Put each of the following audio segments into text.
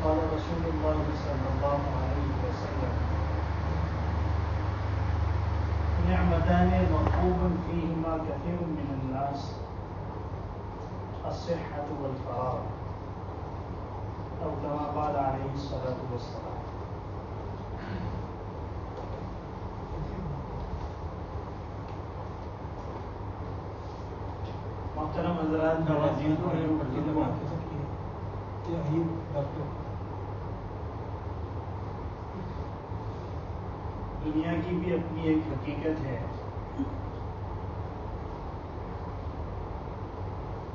قال رسول الله صلى الله عليه وسلم نعمتان مغبوب فيهما كثير من الناس الصحة والفراغ أو كما قال عليه الصلاة والسلام. محترم حضرات، دنیا کی بھی اپنی ایک حقیقت ہے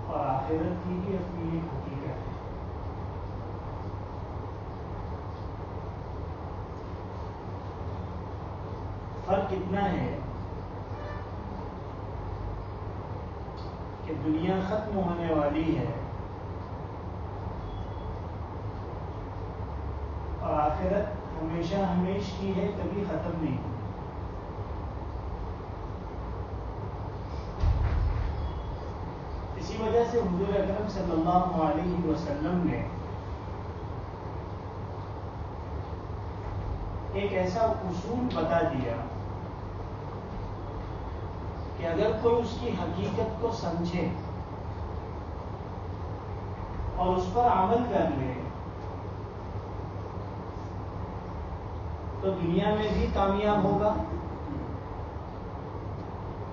اور آخرت کی بھی اپنی ایک حقیقت ہے. فرق اتنا ہے کہ دنیا ختم ہونے والی ہے اور آخرت ہمیشہ ہمیش کی ہے، کبھی ختم نہیں ہوگی. اسی وجہ سے حضور اکرم صلی اللہ علیہ وسلم نے ایک ایسا اصول بتا دیا کہ اگر کوئی اس کی حقیقت کو سمجھے اور اس پر عمل کر لے تو دنیا میں بھی کامیاب ہوگا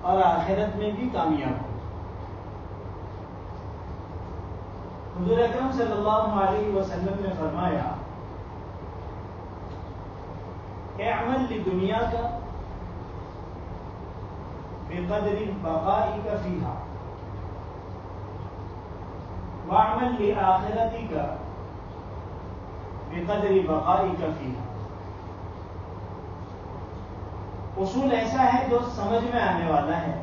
اور آخرت میں بھی کامیاب ہوگا. حضور اکرم صلی اللہ علیہ وسلم نے فرمایا اعمل لدنیاک بقدر بقائک فیہا واعمل لآخرتک بقدر بقائک فیہا. اصول ایسا ہے جو سمجھ میں آنے والا ہے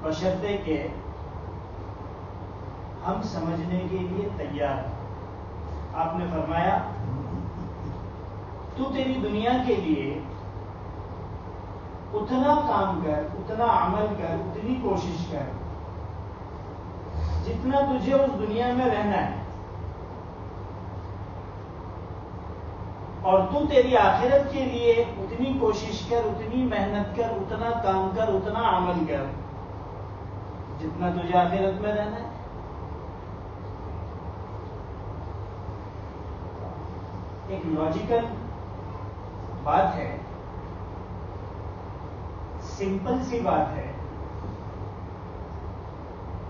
بشرطے کہ ہم سمجھنے کے لیے تیار ہیں. آپ نے فرمایا تو تیری دنیا کے لیے اتنا کام کر، اتنا عمل کر، اتنی کوشش کر جتنا تجھے اس دنیا میں رہنا ہے، اور تو تیری آخرت کے لیے اتنی کوشش کر، اتنی محنت کر، اتنا کام کر، اتنا عمل کر جتنا تجھے آخرت میں رہنا ہے. ایک لاجیکل بات ہے، سمپل سی بات ہے.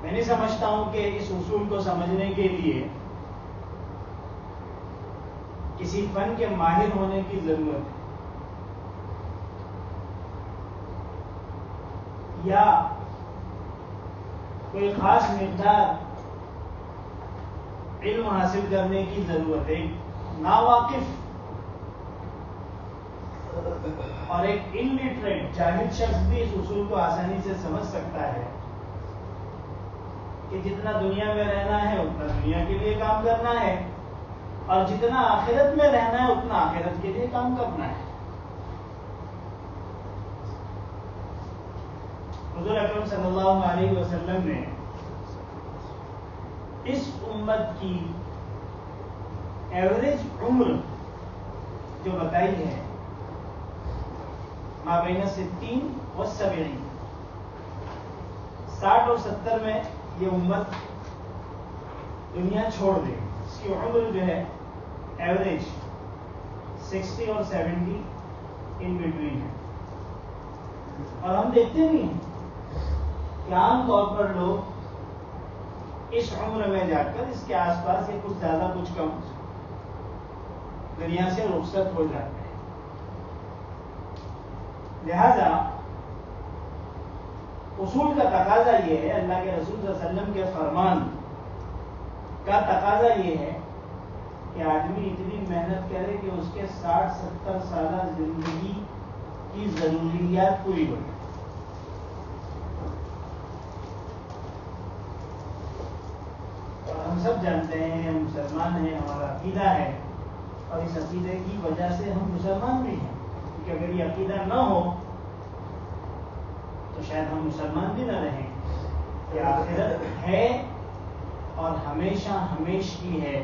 میں نہیں سمجھتا ہوں کہ اس اصول کو سمجھنے کے لیے کسی فن کے ماہر ہونے کی ضرورت ہے یا کوئی خاص مقدار علم حاصل کرنے کی ضرورت ہے. ایک ناواقف اور ایک انلٹریٹ جاہل شخص بھی اس اصول کو آسانی سے سمجھ سکتا ہے کہ جتنا دنیا میں رہنا ہے اتنا دنیا کے لیے کام کرنا ہے اور جتنا آخرت میں رہنا ہے اتنا آخرت کے لیے کام کرنا ہے. حضور اکرم صلی اللہ علیہ وسلم نے اس امت کی ایوریج عمر جو بتائی ہے ما بین 60 و 70، 60 اور 70 میں یہ امت دنیا چھوڑ دے گی. اس کی عمر جو ہے ایوریج 60 اور 70 ان بٹوین ہے. اور ہم دیکھتے بھی ہیں کہ عام طور پر لوگ اس عمر میں جا کر اس کے آس پاس یا کچھ زیادہ کچھ کم دنیا سے رخصت ہو جاتے ہیں. لہذا اصول کا تقاضا یہ ہے، اللہ کے رسول صلی اللہ علیہ وسلم کے فرمان کا تقاضا یہ ہے کہ آدمی اتنی محنت کرے کہ اس کے 60-70 سالہ زندگی کی ضروریات پوری ہو جائے. اور ہم سب جانتے ہیں، ہم مسلمان ہیں، ہمارا عقیدہ ہے اور اس عقیدے کی وجہ سے ہم مسلمان بھی ہیں. کہ اگر یہ عقیدہ نہ ہو تو شاید ہم مسلمان بھی نہ رہیں کہ آخرت ہے اور ہمیشہ ہمیشگی ہے،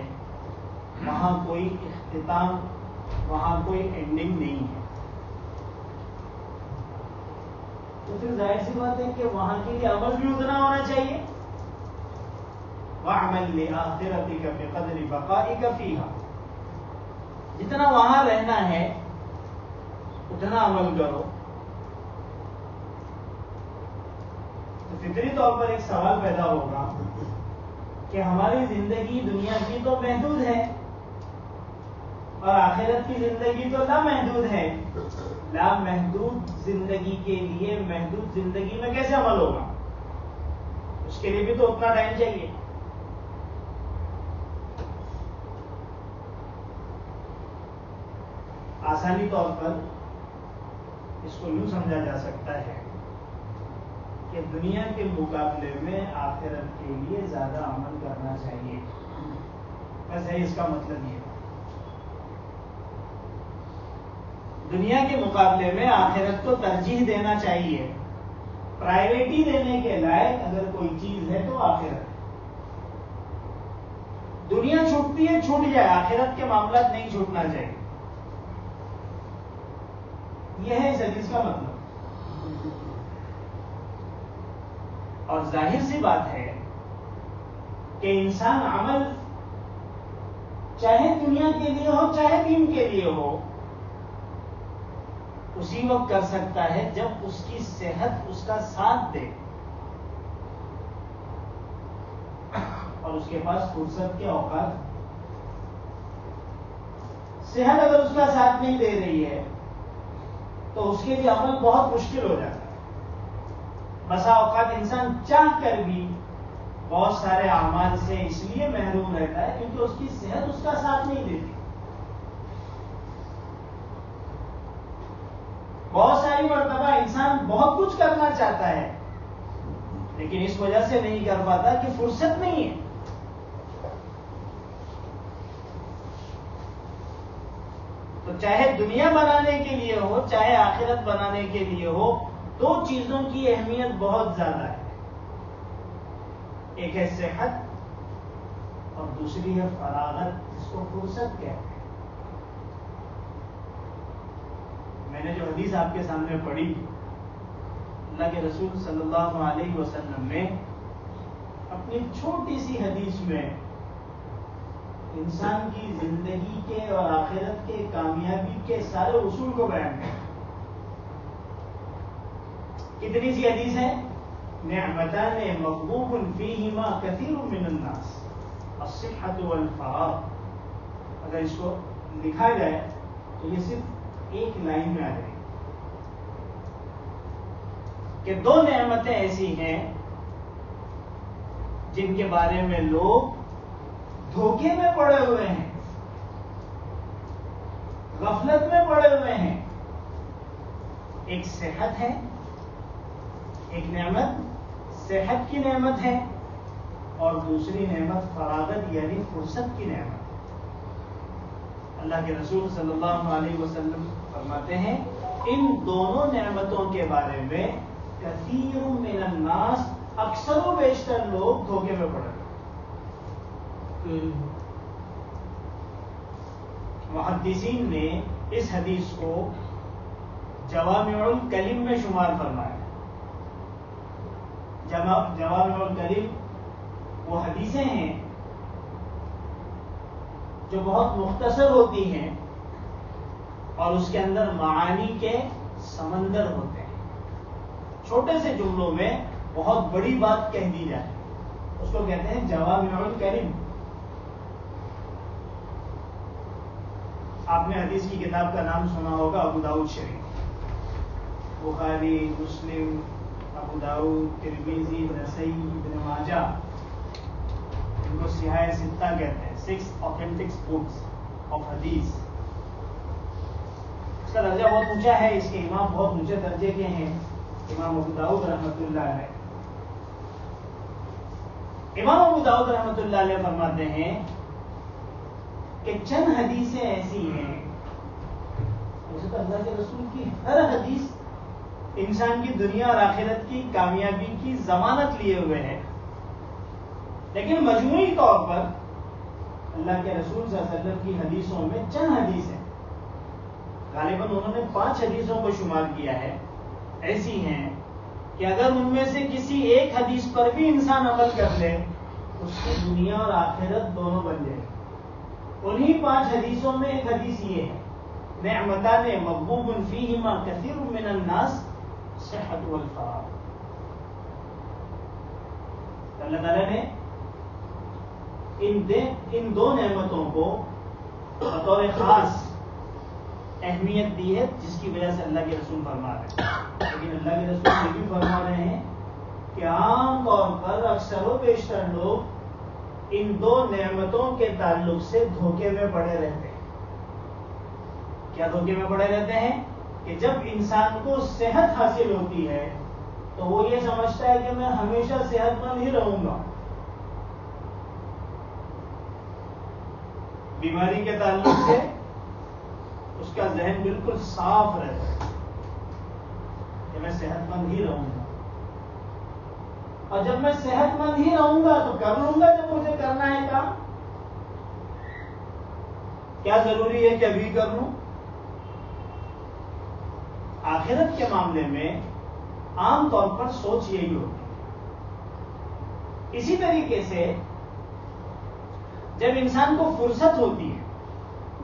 وہاں کوئی اختتام، وہاں کوئی اینڈنگ نہیں ہے. تو پھر ظاہر سی بات ہے کہ وہاں کے لیے عمل بھی اتنا ہونا چاہیے. وَعْمَلْ لِآخِرَتِكَ بِقَدْرِ بَقَائِكَ فِيهَا، جتنا وہاں رہنا ہے اتنا عمل کرو. تو فطری طور پر ایک سوال پیدا ہوگا کہ ہماری زندگی دنیا کی تو محدود ہے اور آخرت کی زندگی تو لامحدود ہے. لامحدود زندگی کے لیے محدود زندگی میں کیسے عمل ہوگا؟ اس کے لیے بھی تو اتنا ٹائم چاہیے. آسانی طور پر اس کو یوں سمجھا جا سکتا ہے کہ دنیا کے مقابلے میں آخرت کے لیے زیادہ عمل کرنا چاہیے. بس ہے اس کا مطلب یہ. دنیا کے مقابلے میں آخرت کو ترجیح دینا چاہیے. پرائیویٹی دینے کے لائق اگر کوئی چیز ہے تو آخرت ہے. دنیا چھوٹتی ہے چھوٹ جائے، آخرت کے معاملات نہیں چھوٹنا چاہیے. یہ ہے اس حدیث کا مطلب. اور ظاہر سی بات ہے کہ انسان عمل چاہے دنیا کے لیے ہو چاہے دین کے لیے ہو اسی وقت کر سکتا ہے جب اس کی صحت اس کا ساتھ دے اور اس کے پاس فرصت کے اوقات. صحت اگر اس کا ساتھ نہیں دے رہی ہے تو اس کے لیے عمل بہت مشکل ہو جاتا ہے. بسا اوقات انسان چاہ کر بھی بہت سارے اعمال سے اس لیے محروم رہتا ہے کیونکہ اس کی صحت اس کا ساتھ نہیں دیتی. بہت ساری مرتبہ انسان بہت کچھ کرنا چاہتا ہے لیکن اس وجہ سے نہیں کر پاتا کہ فرصت نہیں ہے. تو چاہے دنیا بنانے کے لیے ہو چاہے آخرت بنانے کے لیے ہو، دو چیزوں کی اہمیت بہت زیادہ ہے. ایک ہے صحت اور دوسری ہے فراغت، جس کو فرصت کہتے ہیں. میں نے جو حدیث آپ کے سامنے پڑھی، اللہ کے رسول صلی اللہ علیہ وسلم نے اپنی چھوٹی سی حدیث میں انسان کی زندگی کے اور آخرت کے کامیابی کے سارے اصول کو بیان کیا. کتنی سی حدیث ہے؟ نعمتان مغبوب فیہما کثیر من الناس الصحۃ والفراغ. اگر اس کو لکھا جائے تو یہ صرف ایک لائن میں آ جائے گی کہ دو نعمتیں ایسی ہیں جن کے بارے میں لوگ دھوکے میں پڑے ہوئے ہیں، غفلت میں پڑے ہوئے ہیں. ایک صحت ہے، ایک نعمت صحت کی نعمت ہے اور دوسری نعمت فراغت یعنی فرصت کی نعمت. اللہ کے رسول صلی اللہ علیہ وسلم فرماتے ہیں ان دونوں نعمتوں کے بارے میں کثیر من الناس، اکثر و بیشتر لوگ دھوکے میں پڑے. محدثین نے اس حدیث کو جوامع الکلم میں شمار فرمایا. جوامع الکلم وہ حدیثیں ہیں جو بہت مختصر ہوتی ہیں اور اس کے اندر معانی کے سمندر ہوتے ہیں. چھوٹے سے جملوں میں بہت بڑی بات کہہ دی جائے اس کو کہتے ہیں جوامع الکلم. آپ نے حدیث کی کتاب کا نام سنا ہوگا ابو داؤد شریف. بخاری، مسلم، ابو داؤد، ترمذی، نسائی، ابن ماجہ، ان کو سیاہ ستہ کہتے ہیں. 6 authentic books of حدیث. اس کا درجہ بہت اونچا ہے، اس کے امام بہت اونچے درجے کے ہیں. امام ابو داؤد رحمۃ اللہ علیہ، امام ابو داؤد رحمۃ اللہ علیہ فرماتے ہیں کہ چند حدیثیں ایسی ہیں، ویسے تو اللہ کے رسول کی ہر حدیث انسان کی دنیا اور آخرت کی کامیابی کی ضمانت لیے ہوئے ہے، لیکن مجموعی طور پر اللہ کے رسول صلی اللہ علیہ وسلم کی حدیثوں میں چند حدیث ہیں، غالباً انہوں نے 5 حدیثوں کو شمار کیا ہے، ایسی ہیں کہ اگر ان میں سے کسی ایک حدیث پر بھی انسان عمل کر لے اس کی دنیا اور آخرت دونوں بن جائے. انہی 5 حدیثوں میں ایک حدیث یہ ہے، نعمتان مغبوب فیہما کثیر من الناس صحت والفراغ. اللہ تعالیٰ نے ان 2 نعمتوں کو بطور خاص اہمیت دی ہے، جس کی وجہ سے اللہ کے رسول فرما رہے ہیں. لیکن اللہ کے رسول یہ بھی فرما رہے ہیں کہ عام طور پر اکثر و بیشتر لوگ ان 2 نعمتوں کے تعلق سے دھوکے میں پڑے رہتے ہیں. کیا دھوکے میں پڑے رہتے ہیں؟ کہ جب انسان کو صحت حاصل ہوتی ہے تو وہ یہ سمجھتا ہے کہ میں ہمیشہ صحت مند ہی رہوں گا. بیماری کے تعلق سے اس کا ذہن بالکل صاف رہتا ہے کہ میں صحت مند ہی رہوں گا، اور جب میں صحت مند ہی رہوں گا تو کر لوں گا جب مجھے کرنا ہے کام. کیا ضروری ہے کہ ابھی کر لوں؟ آخرت کے معاملے میں عام طور پر سوچ یہی ہوتی ہے. اسی طریقے سے جب انسان کو فرصت ہوتی ہے،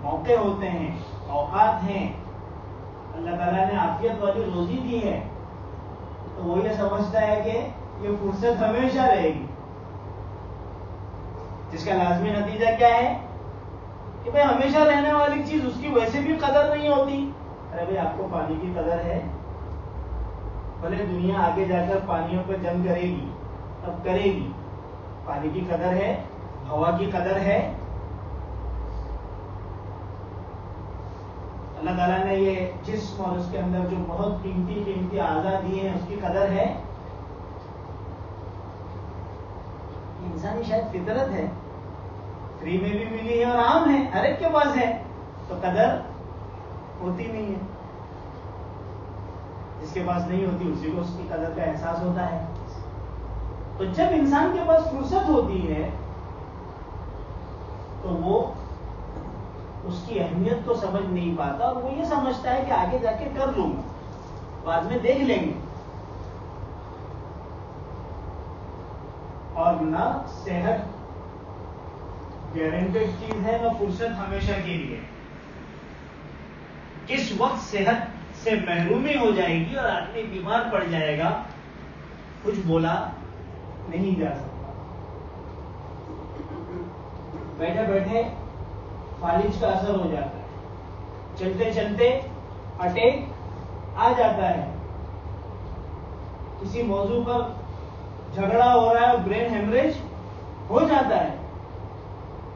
موقع ہوتے ہیں، اوقات ہیں، اللہ تعالیٰ نے عافیت والی روزی دی ہے، تو وہ یہ سمجھتا ہے کہ یہ فرصت ہمیشہ رہے گی، جس کا لازمی نتیجہ کیا ہے کہ بھائی ہمیشہ رہنے والی چیز اس کی ویسے بھی قدر نہیں ہوتی. ارے بھائی آپ کو پانی کی قدر ہے، بھلے دنیا آگے جا کر پانیوں پہ جنگ کرے گی، اب کرے گی، پانی کی قدر ہے، ہوا کی قدر ہے. اللہ تعالیٰ نے یہ جسم اور اس کے اندر جو بہت قیمتی اعضاء دیے ہیں اس کی قدر ہے. انسانی شاید فطرت ہے، فری میں بھی ملی ہے اور عام ہے، ہر ایک کے پاس ہے، تو قدر ہوتی نہیں ہے. جس کے پاس نہیں ہوتی اسی کو اس کی قدر کا احساس ہوتا ہے. تو جب انسان کے پاس فرصت ہوتی ہے تو وہ اس کی اہمیت کو سمجھ نہیں پاتا، اور وہ یہ سمجھتا ہے کہ آگے جا کے کر لوں گا، بعد میں دیکھ لیں گے. اور نہ صحت گارنٹیڈ چیز ہے، نہ فرصت ہمیشہ کے لیے. کس وقت صحت سے محرومی ہو جائے گی اور آدمی بیمار پڑ جائے گا کچھ بولا نہیں جا سکتا. بیٹھے بیٹھے فالج کا اثر ہو جاتا ہے، چلتے چلتے اٹیک آ جاتا ہے، کسی موضوع پر جھگڑا ہو رہا ہے، برین ہیمریج ہو جاتا ہے،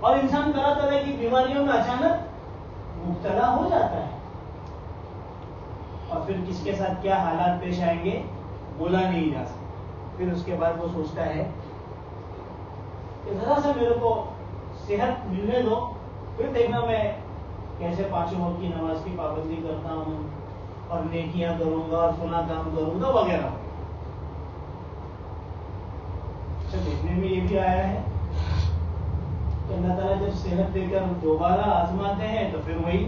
اور انسان طرح طرح کی بیماریوں میں اچانک مبتلا ہو جاتا ہے. اور پھر کس کے ساتھ کیا حالات پیش آئیں گے بولا نہیں جا سکتا. پھر اس کے بعد وہ سوچتا ہے کہ ذرا سا میرے کو صحت ملنے دو، پھر دیکھنا میں کیسے 5 وقت کی نماز کی پابندی کرتا ہوں اور نیکیاں کروں گا اور فلاں کام کروں گا وغیرہ. اچھا، دیکھنے میں یہ بھی آیا ہے کہ اللہ تعالیٰ جب صحت دے کر دوبارہ آزماتے ہیں تو پھر وہی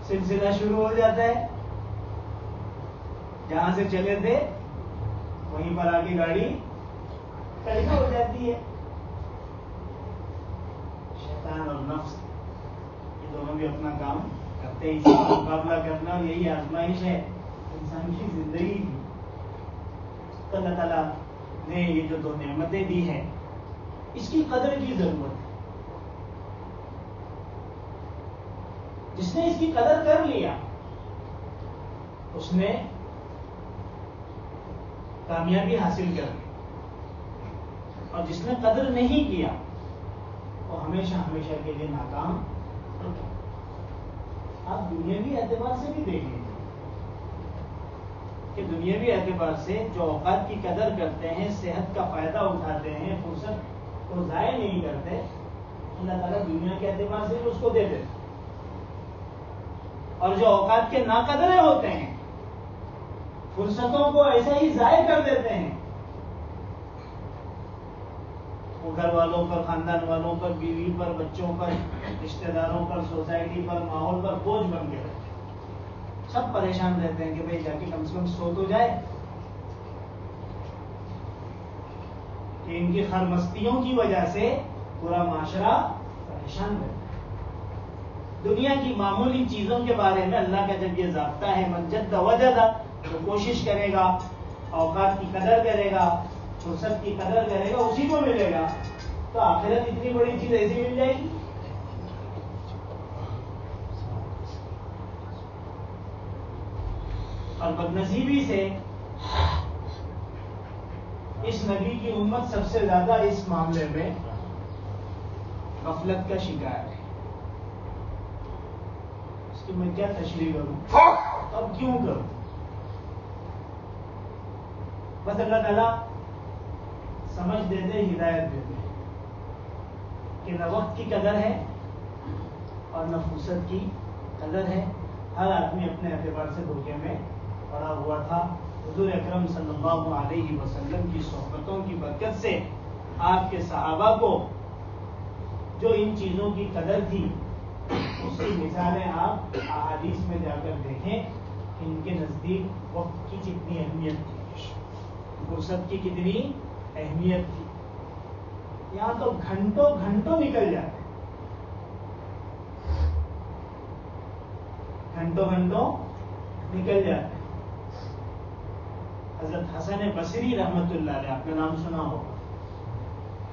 سلسلہ شروع ہو جاتا ہے. جہاں سے چلے تھے وہیں پر آ کے گاڑی کھڑی ہو جاتی ہے. شیطان اور نفس یہ دونوں بھی اپنا کام کرتے ہیں، مقابلہ کرنا، اور یہی آزمائش ہے انسان کی زندگی کی. تو اللہ تعالیٰ نے یہ جو 2 نعمتیں دی ہیں اس کی قدر کی ضرورت ہے. جس نے اس کی قدر کر لیا اس نے کامیابی حاصل کر لی، اور جس نے قدر نہیں کیا وہ ہمیشہ ہمیشہ کے لیے ناکام. آپ دنیاوی اعتبار سے بھی دیکھ لیجیے کہ دنیاوی اعتبار سے جو اوقات کی قدر کرتے ہیں، صحت کا فائدہ اٹھاتے ہیں، فرصت کو ضائع نہیں کرتے، اللہ تعالیٰ دنیا کے اعتبار سے بھی اس کو دے دیتے. اور جو اوقات کے ناقدرے ہوتے ہیں، فرصتوں کو ایسے ہی ضائع کر دیتے ہیں، وہ گھر والوں پر، خاندان والوں پر، بیوی پر، بچوں پر، رشتہ داروں پر، سوسائٹی پر، ماحول پر بوجھ بن کے رہتے ہیں. سب پریشان رہتے ہیں کہ بھئی جا کے کم سے کم سو تو جائے. کہ ان کی خرمستیوں کی وجہ سے پورا معاشرہ پریشان رہتا ہے. دنیا کی معمولی چیزوں کے بارے میں اللہ کا جب یہ ضابطہ ہے من جد وجد، تو کوشش کرے گا، اوقات کی قدر کرے گا، فرصت کی قدر کرے گا، اسی کو ملے گا. تو آخرت اتنی بڑی چیز ایسی مل جائے گی. اور بدنصیبی سے اس نبی کی امت سب سے زیادہ اس معاملے میں غفلت کا شکار ہے. اس کی میں کیا تشریح کروں، اب کیوں کروں؟ بس اللہ تعالیٰ سمجھ دیتے، ہدایت دیتے کہ نہ وقت کی قدر ہے اور نہ فرصت کی قدر ہے. ہر آدمی اپنے اعتبار سے دھوکے میں پڑا ہوا تھا. حضور اکرم صلی اللہ علیہ وسلم کی صحبتوں کی برکت سے آپ کے صحابہ کو جو ان چیزوں کی قدر تھی، اس کی مثالیں آپ احادیث میں جا کر دیکھیں. ان کے نزدیک وقت کی کتنی اہمیت تھی، فرصت کی کتنی اہمیت تھی. یہاں تو گھنٹوں گھنٹوں نکل جاتے، گھنٹوں گھنٹوں نکل جاتے. حضرت حسن بصری رحمت اللہ علیہ، آپ کا نام سنا ہوگا،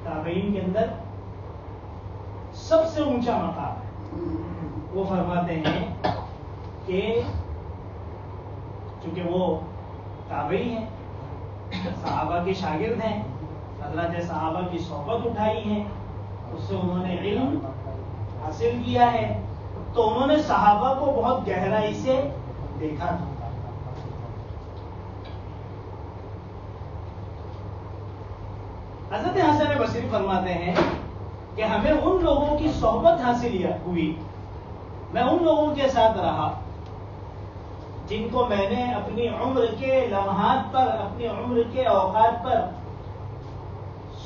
تابعین کے اندر سب سے اونچا مقام ہے. وہ فرماتے ہیں کہ چونکہ وہ تابعی ہیں، صحابہ کے شاگرد ہیں، حضرات صحابہ کی صحبت اٹھائی ہے، اس سے انہوں نے علم حاصل کیا ہے، تو انہوں نے صحابہ کو بہت گہرائی سے دیکھا تھا. حضرت حسن بصری فرماتے ہیں کہ ہمیں ان لوگوں کی صحبت حاصل ہوئی، میں ان لوگوں کے ساتھ رہا جن کو میں نے اپنی عمر کے لمحات پر، اپنی عمر کے اوقات پر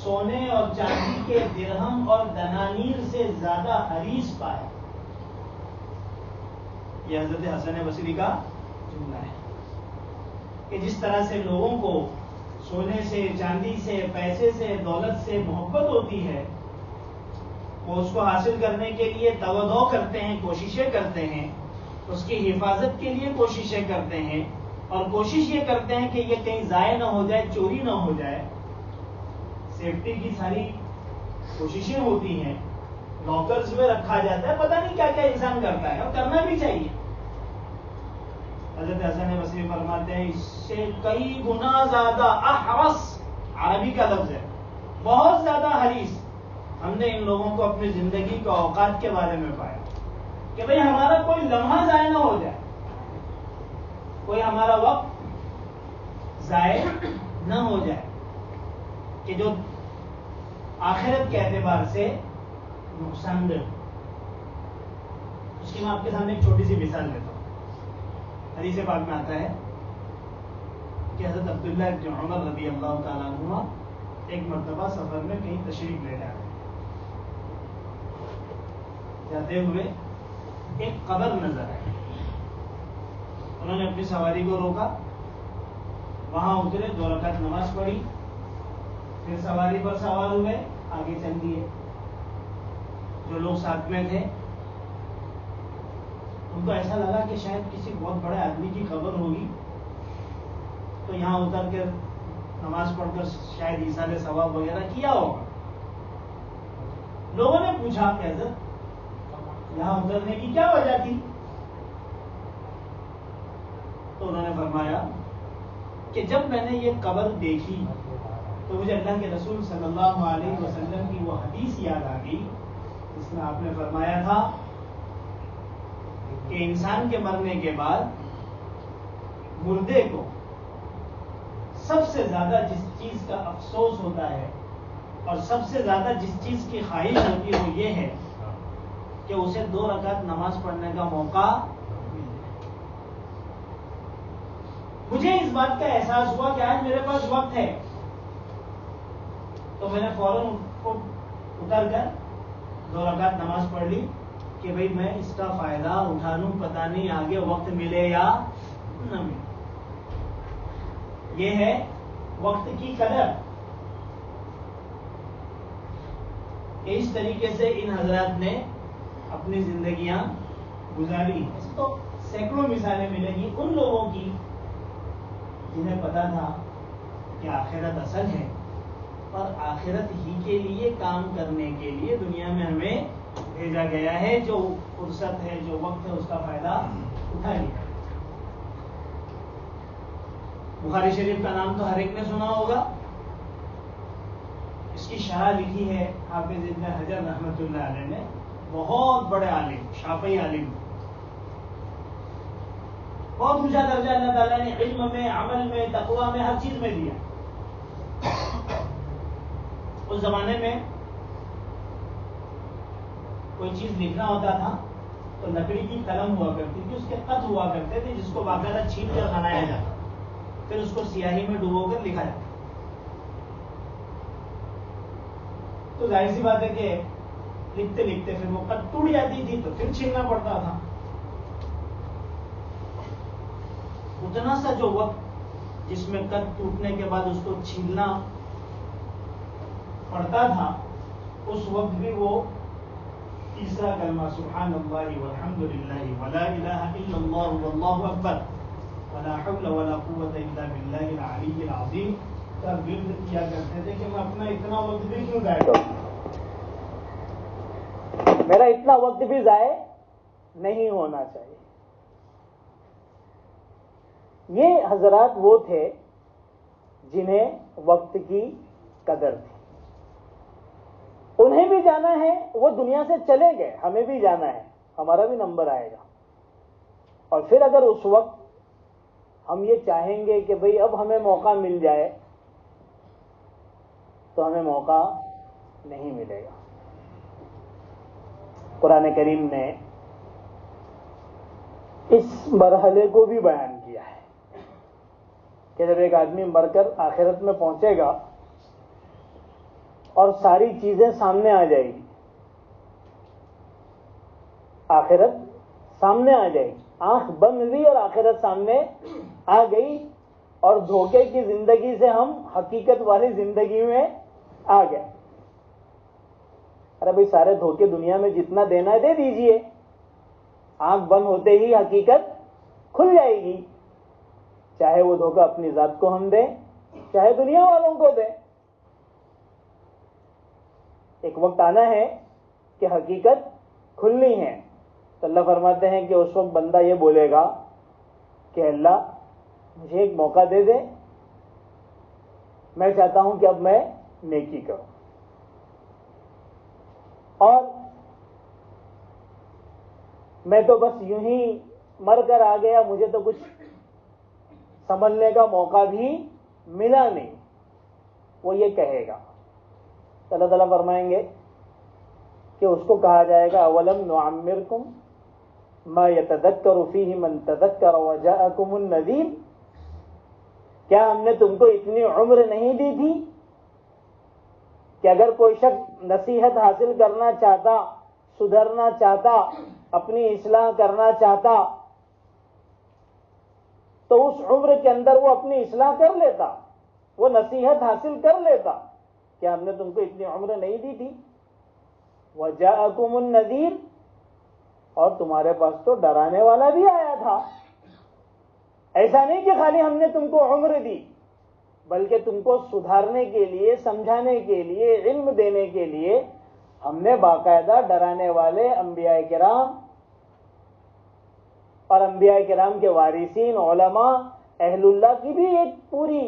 سونے اور چاندی کے درہم اور دنانیر سے زیادہ حریص پایا. یہ حضرت حسن بصری کا جملہ ہے کہ جس طرح سے لوگوں کو سونے سے، چاندی سے، پیسے سے، دولت سے محبت ہوتی ہے، وہ اس کو حاصل کرنے کے لیے تودع کرتے ہیں، کوششیں کرتے ہیں، اس کی حفاظت کے لیے کوششیں کرتے ہیں، اور کوشش یہ کرتے ہیں کہ یہ کہیں ضائع نہ ہو جائے، چوری نہ ہو جائے. سیفٹی کی ساری کوششیں ہوتی ہیں، لاکرز میں رکھا جاتا ہے، پتہ نہیں کیا کیا انسان کرتا ہے، اور کرنا بھی چاہیے. حضرت حسن بصری فرماتے ہیں اس سے کئی گنا زیادہ احرص، عربی کا لفظ ہے، بہت زیادہ حریص ہم نے ان لوگوں کو اپنی زندگی کے اوقات کے بارے میں پایا کہ بھئی ہمارا کوئی لمحہ ضائع نہ ہو جائے، کوئی ہمارا وقت ضائع نہ ہو جائے، کہ جو آخرت کے اعتبار سے نقصان دہ. اس کی میں آپ کے سامنے ایک چھوٹی سی مثال دیتا ہوں. حدیث پاک میں آتا ہے کہ حضرت عبداللہ ابن عمر رضی اللہ تعالیٰ عنہ ایک مرتبہ سفر میں کہیں تشریف لے جاتے ہوئے ایک قبر نظر آئی. انہوں نے اپنی سواری کو روکا، وہاں اترے، 2 رکعت نماز پڑھی، پھر سواری پر سوار ہوئے، آگے چل دیے. جو لوگ ساتھ میں تھے ان کو ایسا لگا کہ شاید کسی بہت بڑے آدمی کی قبر ہوگی، تو یہاں اتر کر نماز پڑھ کر شاید ایصال ثواب وغیرہ کیا ہوگا. لوگوں نے پوچھا کہ حضرت یہاں اترنے کی کیا وجہ تھی؟ تو انہوں نے فرمایا کہ جب میں نے یہ قبر دیکھی تو مجھے اللہ کے رسول صلی اللہ علیہ وسلم کی وہ حدیث یاد آ گئی جس میں آپ نے فرمایا تھا کہ انسان کے مرنے کے بعد مردے کو سب سے زیادہ جس چیز کا افسوس ہوتا ہے اور سب سے زیادہ جس چیز کی خواہش ہوتی ہے وہ یہ ہے کہ اسے 2 رکعت نماز پڑھنے کا موقع ملے. مجھے اس بات کا احساس ہوا کہ آج میرے پاس وقت ہے، تو میں نے فوراً اتر کر 2 رکعت نماز پڑھ لی کہ بھئی میں اس کا فائدہ اٹھا لوں، پتہ نہیں آگے وقت ملے یا نہ ملے. یہ ہے وقت کی قدر. اس طریقے سے ان حضرات نے اپنی زندگیاں گزاری. ایسے تو سینکڑوں مثالیں ملیں گی ان لوگوں کی جنہیں پتا تھا کہ آخرت اصل ہے اور آخرت ہی کے لیے کام کرنے کے لیے دنیا میں ہمیں بھیجا گیا ہے. جو فرصت ہے، جو وقت ہے، اس کا فائدہ اٹھا لیا. بخاری شریف کا نام تو ہر ایک نے سنا ہوگا. اس کی شرح لکھی ہے حافظ ابن حجر رحمۃ اللہ علیہ نے. بہت بڑے عالم، شافعی عالم، بہت اونچا درجہ اللہ تعالیٰ نے علم میں، عمل میں، تقویٰ میں، ہر چیز میں دیا. اس زمانے میں کوئی چیز لکھنا ہوتا تھا تو لکڑی کی قلم ہوا کرتی تھی، اس کے خط ہوا کرتے تھے جس کو باقاعدہ چھیل کر بنایا جاتا، پھر اس کو سیاہی میں ڈبو کر لکھا جاتا. تو ظاہر سی بات ہے کہ لکھتے لکھتے پھر وہ خط ٹوٹ جاتی تھی تو پھر چھیلنا پڑتا تھا. اتنا سا جو وقت جس میں خط ٹوٹنے کے بعد اس کو چھیلنا پڑتا تھا، اس وقت بھی وہ تیسرا کلمہ سبحان اللہ والحمد للہ ولا الہ الا اللہ واللہ اکبر ولا حول ولا قوت الا باللہ العلی العظیم کا ورد کیا کرتے تھے کہ میں اپنا اتنا وقت بھی کیوں ضائع کروں، میرا اتنا وقت بھی ضائع نہیں ہونا چاہیے. یہ حضرات وہ تھے جنہیں وقت کی قدر تھی. انہیں بھی جانا ہے، وہ دنیا سے چلے گئے، ہمیں بھی جانا ہے، ہمارا بھی نمبر آئے گا. اور پھر اگر اس وقت ہم یہ چاہیں گے کہ بھئی اب ہمیں موقع مل جائے تو ہمیں موقع نہیں ملے گا. قرآن کریم نے اس مرحلے کو بھی بیان کیا ہے کہ جب ایک آدمی مر کر آخرت میں پہنچے گا اور ساری چیزیں سامنے آ جائے گی، آخرت سامنے آ جائے گی، آنکھ بند ہوئی اور آخرت سامنے آ گئی اور دھوکے کی زندگی سے ہم حقیقت والی زندگی میں آ گئے. ارے بھائی سارے دھوکے دنیا میں جتنا دینا ہے دے دیجئے، آنکھ بند ہوتے ہی حقیقت کھل جائے گی. چاہے وہ دھوکہ اپنی ذات کو ہم دیں، چاہے دنیا والوں کو دیں. ایک وقت آنا ہے کہ حقیقت کھلنی ہے. تو اللہ فرماتے ہیں کہ اس وقت بندہ یہ بولے گا کہ اللہ مجھے ایک موقع دے دے، میں چاہتا ہوں کہ اب میں نیکی کروں. اور میں تو بس یوں ہی مر کر آ گیا، مجھے تو کچھ سنبھلنے کا موقع بھی ملا نہیں. وہ یہ کہے گا تو اللہ تعالیٰ فرمائیں گے کہ اس کو کہا جائے گا اولم نعمرکم ما یتذکر فیہ من تذکر وجاءکم النذیر، کیا ہم نے تم کو اتنی عمر نہیں دی تھی کہ اگر کوئی شخص نصیحت حاصل کرنا چاہتا، سدھرنا چاہتا، اپنی اصلاح کرنا چاہتا تو اس عمر کے اندر وہ اپنی اصلاح کر لیتا، وہ نصیحت حاصل کر لیتا. کیا ہم نے تم کو اتنی عمر نہیں دی تھی؟ وجاءکم النذیر، اور تمہارے پاس تو ڈرانے والا بھی آیا تھا. ایسا نہیں کہ خالی ہم نے تم کو عمر دی، بلکہ تم کو سدھارنے کے لیے، سمجھانے کے لیے، علم دینے کے لیے ہم نے باقاعدہ ڈرانے والے انبیاء کرام اور انبیاء کرام کے وارثین، علماء، اہل اللہ کی بھی ایک پوری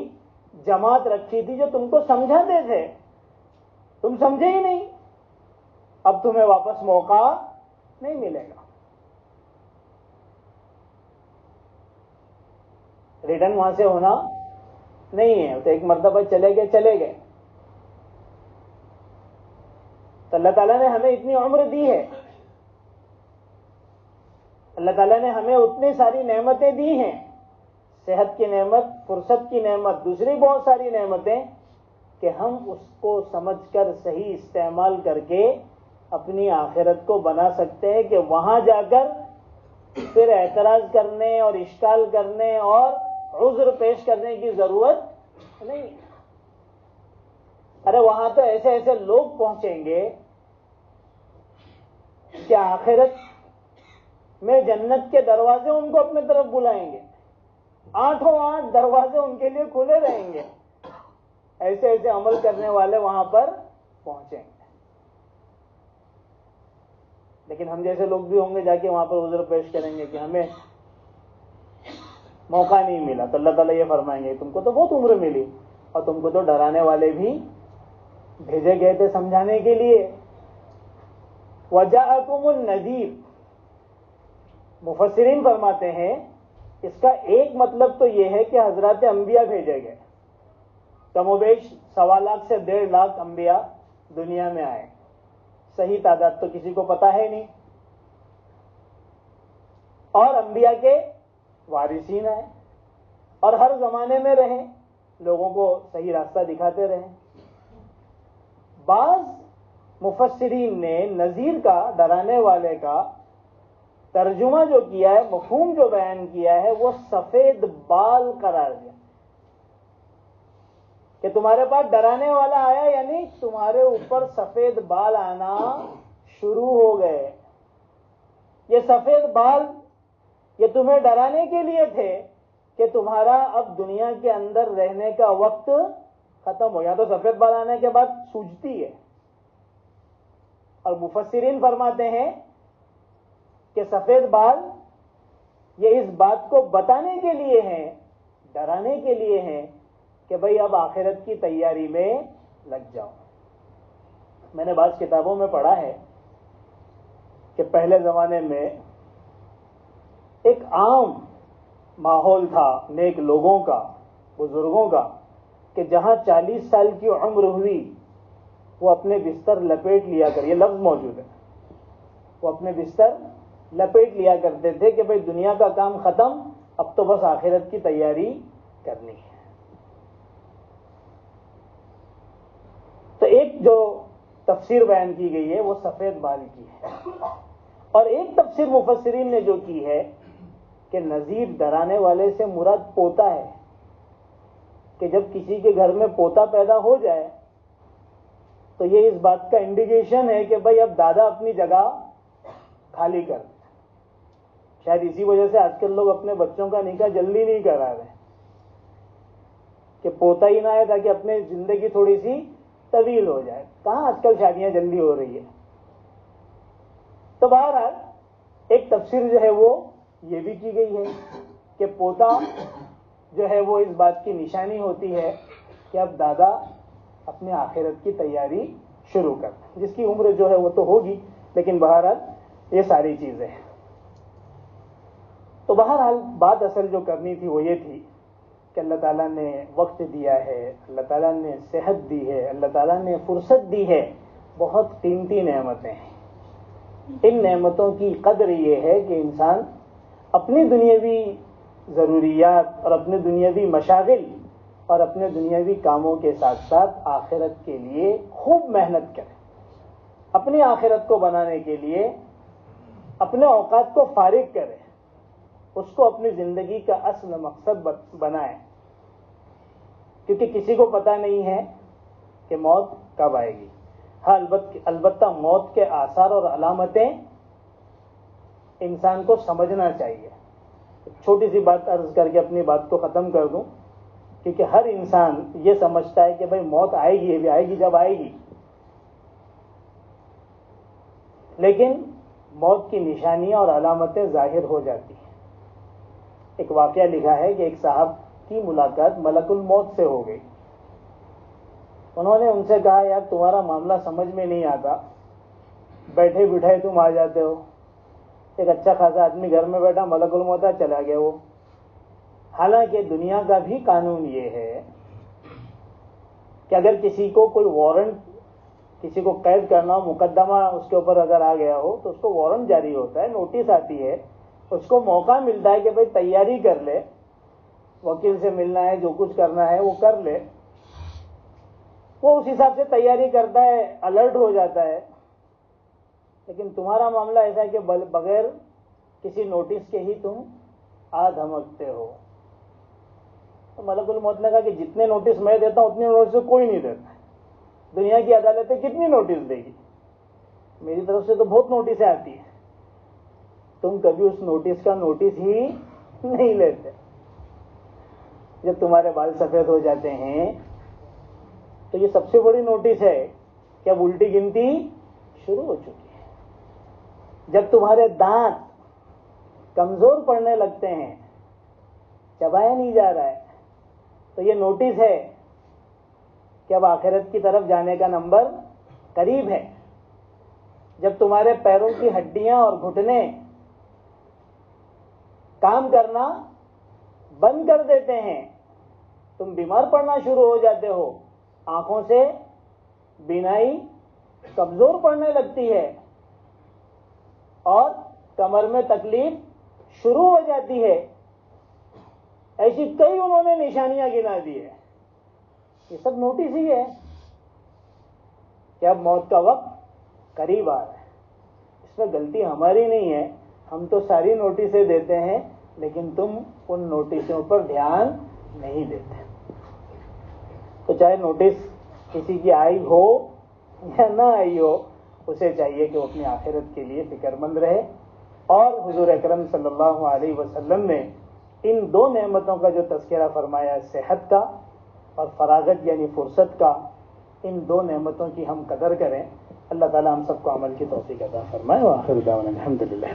جماعت رکھی تھی جو تم کو سمجھاتے تھے. تم سمجھے ہی نہیں، اب تمہیں واپس موقع نہیں ملے گا. ریٹرن وہاں سے ہونا نہیں ہے. تو ایک مرتبہ چلے گئے. تو اللہ تعالیٰ نے ہمیں اتنی عمر دی ہے، اللہ تعالیٰ نے ہمیں اتنی ساری نعمتیں دی ہیں، صحت کی نعمت، فرصت کی نعمت، دوسری بہت ساری نعمتیں، کہ ہم اس کو سمجھ کر صحیح استعمال کر کے اپنی آخرت کو بنا سکتے ہیں کہ وہاں جا کر پھر اعتراض کرنے اور اشکال کرنے اور عذر پیش کرنے کی ضرورت نہیں. ارے وہاں تو ایسے ایسے لوگ پہنچیں گے کہ آخرت میں جنت کے دروازے ان کو اپنے طرف بلائیں گے, 8 دروازے ان کے لیے کھلے رہیں گے. ایسے ایسے عمل کرنے والے وہاں پر پہنچیں گے. لیکن ہم جیسے لوگ بھی ہوں گے جا کے وہاں پر عذر پیش کریں گے کہ ہمیں موقع نہیں ملا, تو اللہ تعالیٰ یہ فرمائیں گے تم کو تو بہت عمر ملی اور تم کو تو ڈرانے والے بھی بھیجے گئے تھے سمجھانے کے لیے. وجاءکم النذیر, مفسرین فرماتے ہیں اس کا ایک مطلب تو یہ ہے کہ حضرات انبیاء بھیجے گئے. کم و بیش 1.25 لاکھ سے 1.5 لاکھ انبیاء دنیا میں آئے. صحیح تعداد تو کسی کو پتا ہے نہیں. اور انبیاء کے وارثین آئے اور ہر زمانے میں رہیں, لوگوں کو صحیح راستہ دکھاتے رہیں. بعض مفسرین نے نذیر کا, ڈرانے والے کا ترجمہ جو کیا ہے, مفہوم جو بیان کیا ہے, وہ سفید بال قرار دیا کہ تمہارے پاس ڈرانے والا آیا یعنی تمہارے اوپر سفید بال آنا شروع ہو گئے. یہ سفید بال یہ تمہیں ڈرانے کے لیے تھے کہ تمہارا اب دنیا کے اندر رہنے کا وقت ختم ہو گیا. تو سفید بال آنے کے بعد سوجتی ہے. اور مفسرین فرماتے ہیں کہ سفید بال یہ اس بات کو بتانے کے لیے ہیں, ڈرانے کے لیے ہیں کہ بھئی اب آخرت کی تیاری میں لگ جاؤ. میں نے بعض کتابوں میں پڑھا ہے کہ پہلے زمانے میں ایک عام ماحول تھا نیک لوگوں کا, بزرگوں کا, کہ جہاں 40 سال کی عمر ہوئی وہ اپنے بستر لپیٹ لیا کر, یہ لفظ موجود ہے, وہ اپنے بستر لپیٹ لیا کرتے تھے کہ بھئی دنیا کا کام ختم, اب تو بس آخرت کی تیاری کرنی ہے. تو ایک جو تفسیر بیان کی گئی ہے وہ سفید بال کی ہے. اور ایک تفسیر مفسرین نے جو کی ہے کہ نذیر ڈرانے والے سے مراد پوتا ہے, کہ جب کسی کے گھر میں پوتا پیدا ہو جائے تو یہ اس بات کا انڈیکیشن ہے کہ بھئی اب دادا اپنی جگہ خالی کر. شاید اسی وجہ سے آج کل لوگ اپنے بچوں کا نکاح جلدی نہیں کرا رہے کہ پوتا ہی نہ آئے تاکہ اپنی زندگی تھوڑی سی طویل ہو جائے. کہاں آج کل شادیاں جلدی ہو رہی ہے. تو بہرحال ایک تفسیر جو ہے وہ یہ بھی کی گئی ہے کہ پوتا جو ہے وہ اس بات کی نشانی ہوتی ہے کہ اب دادا اپنے آخرت کی تیاری شروع کر, جس کی عمر جو ہے وہ تو ہوگی, لیکن بہرحال یہ ساری چیزیں ہیں. تو بہرحال بات اصل جو کرنی تھی وہ یہ تھی کہ اللہ تعالیٰ نے وقت دیا ہے, اللہ تعالیٰ نے صحت دی ہے, اللہ تعالیٰ نے فرصت دی ہے, بہت قیمتی نعمتیں ہیں. ان نعمتوں کی قدر یہ ہے کہ انسان اپنی دنیاوی ضروریات اور اپنے دنیاوی مشاغل اور اپنے دنیاوی کاموں کے ساتھ ساتھ آخرت کے لیے خوب محنت کرے. اپنی آخرت کو بنانے کے لیے اپنے اوقات کو فارغ کرے, اس کو اپنی زندگی کا اصل مقصد بنائے. کیونکہ کسی کو پتہ نہیں ہے کہ موت کب آئے گی. ہاں البتہ موت کے آثار اور علامتیں انسان کو سمجھنا چاہیے. چھوٹی سی بات عرض کر کے اپنی بات کو ختم کر دوں, کیونکہ ہر انسان یہ سمجھتا ہے کہ بھئی موت آئے گی جب آئے گی, لیکن موت کی نشانیاں اور علامتیں ظاہر ہو جاتی ہیں. ایک واقعہ لکھا ہے کہ ایک صاحب کی ملاقات ملک الموت سے ہو گئی. انہوں نے ان سے کہا یار تمہارا معاملہ سمجھ میں نہیں آتا, بیٹھے بٹھائے تم آ جاتے ہو. ایک اچھا خاصا آدمی گھر میں بیٹھا, ملک الموت چلا گیا وہ. حالانکہ دنیا کا بھی قانون یہ ہے کہ اگر کسی کو کوئی وارنٹ, کسی کو قید کرنا ہو, مقدمہ اس کے اوپر اگر آ گیا ہو تو اس کو وارنٹ جاری ہوتا ہے, نوٹس آتی ہے, اس کو موقع ملتا ہے کہ بھئی تیاری کر لے, وکیل سے ملنا ہے, جو کچھ کرنا ہے وہ کر لے. وہ اس حساب سے تیاری کرتا ہے, الرٹ ہو جاتا ہے. لیکن تمہارا معاملہ ایسا ہے کہ بغیر کسی نوٹس کے ہی تم آ دھمکتے ہو. تو ملک الموت نے کہا کہ جتنے نوٹس میں دیتا ہوں اتنے نوٹس کوئی نہیں دیتا. دنیا کی عدالتیں کتنی نوٹس دے گی؟ میری طرف سے تو بہت نوٹسیں آتی ہیں. تم کبھی اس نوٹس کا نوٹس ہی نہیں لیتے. جب تمہارے بال سفید ہو جاتے ہیں تو یہ سب سے بڑی نوٹس ہے کہ اب الٹی گنتی شروع ہو چکی ہے. جب تمہارے دانت کمزور پڑنے لگتے ہیں, چبایا نہیں جا رہا ہے, تو یہ نوٹس ہے کہ اب آخرت کی طرف جانے کا نمبر قریب ہے. جب تمہارے پیروں کی ہڈیاں اور گھٹنے کام کرنا بند کر دیتے ہیں, تم بیمار پڑنا شروع ہو جاتے ہو, آنکھوں سے بینائی کمزور پڑنے لگتی ہے اور کمر میں تکلیف شروع ہو جاتی ہے, ایسی کئی انہوں نے نشانیاں گنا دی ہے. یہ سب نوٹس ہی ہے کہ اب موت کا وقت قریب آ رہا ہے. اس میں غلطی ہماری نہیں ہے, ہم تو ساری نوٹسیں دیتے ہیں لیکن تم ان نوٹسوں پر دھیان نہیں دیتے. تو چاہے نوٹس کسی کی آئی ہو یا نہ آئی ہو, اسے چاہیے کہ وہ اپنی آخرت کے لیے فکر مند رہے. اور حضور اکرم صلی اللہ علیہ وسلم نے ان دو نعمتوں کا جو تذکرہ فرمایا, صحت کا اور فراغت یعنی فرصت کا, ان دو نعمتوں کی ہم قدر کریں. اللہ تعالی ہم سب کو عمل کی توفیق عطا فرمائے. وآخر دعوانا الحمدللہ.